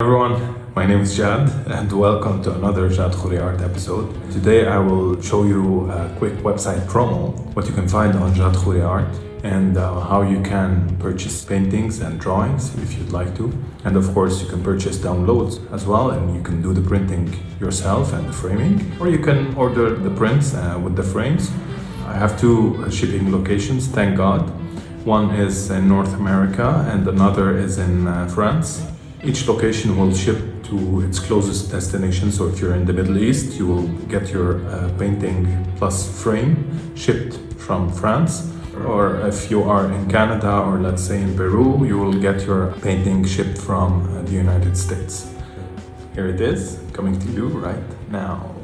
Everyone, my name is Jad and welcome to another Jad Khoury Art episode. Today I will show you a quick website promo, what you can find on Jad Khoury Art and how you can purchase paintings and drawings if you'd like to. And of course you can purchase downloads as well, and you can do the printing yourself and the framing, or you can order the prints with the frames. I have two shipping locations, thank God. One is in North America and another is in France. Each location will ship to its closest destination. So if you're in the Middle East, you will get your painting plus frame shipped from France. Or if you are in Canada or let's say in Peru, you will get your painting shipped from the United States. Here it is, coming to you right now.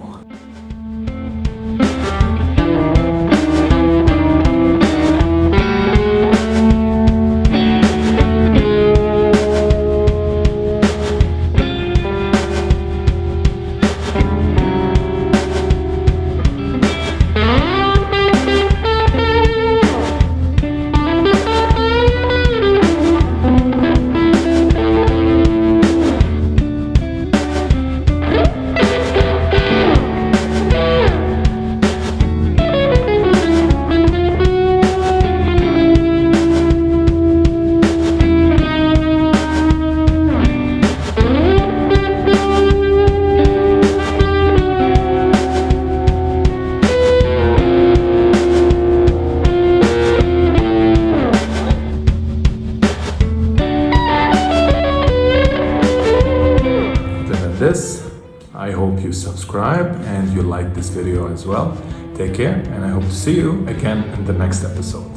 I hope you subscribe and you like this video as well. Take care, and I hope to see you again in the next episode.